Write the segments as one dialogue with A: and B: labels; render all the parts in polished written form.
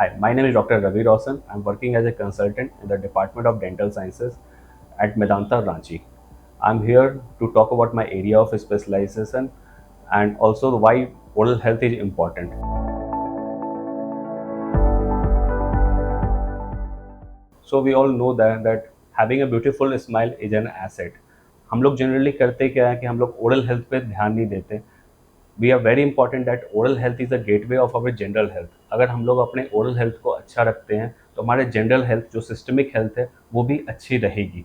A: Hi, my name is Dr. Ravi Roshan. I'm working as a consultant in the Department of Dental Sciences at Medanta, Ranchi. I'm here to talk about my area of specialization and also why oral health is important. So we all know that having a beautiful smile is an asset. हम लोग generally करते क्या है कि हम लोग oral health पे ध्यान नहीं देते. We are very important that oral health is the gateway of our general health. अगर हम लोग अपने ओरल हेल्थ को अच्छा रखते हैं तो हमारे जनरल हेल्थ जो सिस्टमिक हेल्थ है वो भी अच्छी रहेगी.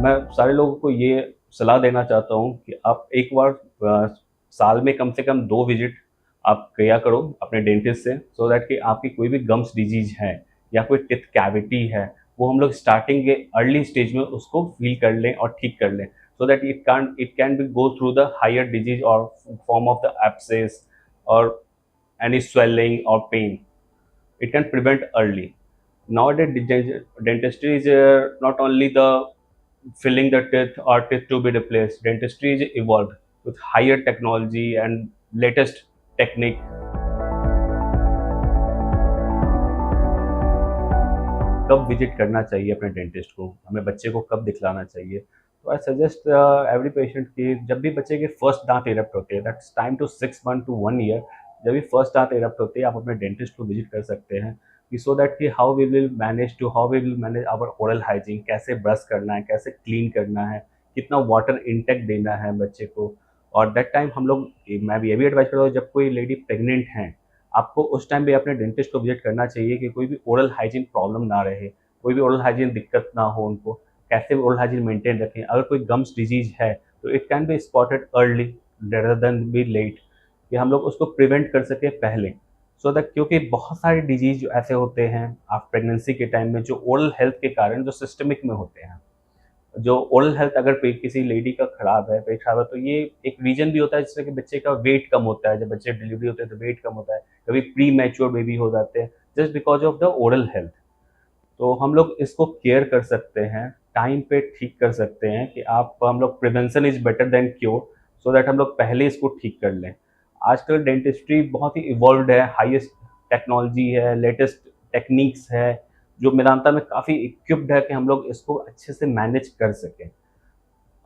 A: मैं सारे लोगों को ये सलाह देना चाहता हूँ कि आप एक बार साल में कम से कम 2 विजिट आप किया करो अपने डेंटिस्ट से, सो दैट कि आपकी कोई भी गम्स डिजीज है या कोई टिथ कैविटी है वो हम लोग स्टार्टिंग के अर्ली स्टेज में उसको फील कर लें और ठीक कर लें, so that it can be go through the higher disease और फॉर्म ऑफ द एब्सेस और एनी स्वेलिंग और pain. It can prevent early. Nowadays, dentistry is not only the filling the teeth or teeth to be replaced. Dentistry is evolved with higher technology and latest technique. कब visit करना चाहिए अपने dentist को, हमें बच्चे को कब दिखलाना चाहिए, तो आई सजेस्ट एवरी पेशेंट कि जब भी बच्चे के फर्स्ट दांत इरप्ट होते हैं, that's time to 6 month to 1 year, जब भी फर्स्ट दांत इरप्ट होते हैं आप अपने डेंटिस्ट को विजिट कर सकते हैं कि सो दैट कि how we will manage our oral hygiene, कैसे ब्रश करना है, कैसे क्लीन करना है, कितना वाटर इंटेक देना है बच्चे को. और दैट टाइम हम लोग, मैं भी ये भी एडवाइस करता हूँ, जब कोई लेडी प्रेग्नेंट हैं आपको उस टाइम भी अपने डेंटिस्ट को विजिट करना चाहिए कि कोई भी ओरल हाइजीन प्रॉब्लम ना रहे, कोई भी ओरल हाइजीन दिक्कत ना हो उनको, कैसे ओरल हाइजीन मेंटेन रखें. अगर कोई गम्स डिजीज है तो it can be spotted early rather than be late, कि हम लोग उसको प्रिवेंट कर सकें पहले, सो दैट क्योंकि बहुत सारे डिजीज जो ऐसे होते हैं आप प्रेगनेंसी के टाइम में जो ओरल हेल्थ के कारण जो सिस्टमिक में होते हैं. जो ओरल हेल्थ अगर पेट किसी लेडी का खराब है, पेट खराब है, तो ये एक रीजन भी होता है जिससे कि बच्चे का वेट कम होता है. जब बच्चे डिलीवरी होते हैं तो वेट कम होता है, कभी प्री मैच्योर बेबी हो जाते हैं just because of the oral health. तो हम लोग इसको केयर कर सकते हैं, टाइम पे ठीक कर सकते हैं कि आप हम लोग prevention is better than cure, so that हम लोग पहले इसको ठीक कर लें. आजकल डेंटिस्ट्री बहुत ही इवॉल्व्ड है, हाईएस्ट टेक्नोलॉजी है, लेटेस्ट टेक्निक्स है, जो मेदांता में काफ़ी इक्विप्ड है कि हम लोग इसको अच्छे से मैनेज कर सकें.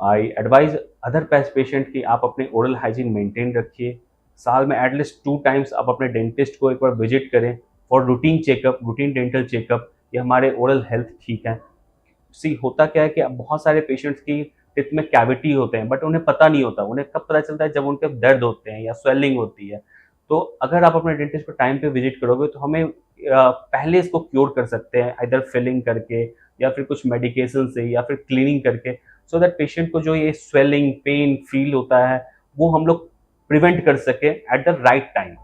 A: आई एडवाइज अदर पेशेंट कि आप अपने ओरल हाइजीन मेंटेन रखिए. साल में एटलीस्ट 2 टाइम्स आप अपने डेंटिस्ट को एक बार विजिट करें for routine checkup, routine dental checkup, कि हमारे ओरल हेल्थ ठीक है. सी होता क्या है कि अब बहुत सारे पेशेंट्स की टिथ में कैविटी होते हैं बट उन्हें पता नहीं होता. उन्हें कब पता चलता है, जब उनके दर्द होते हैं या स्वेलिंग होती है. तो अगर आप अपने डेंटिस्ट को टाइम पे विजिट करोगे तो हमें पहले इसको क्योर कर सकते हैं, इधर फिलिंग करके या फिर कुछ मेडिकेशन से या फिर क्लीनिंग करके, सो दैट पेशेंट को जो ये स्वेलिंग पेन फील होता है वो हम लोग प्रिवेंट कर सके एट द राइट टाइम.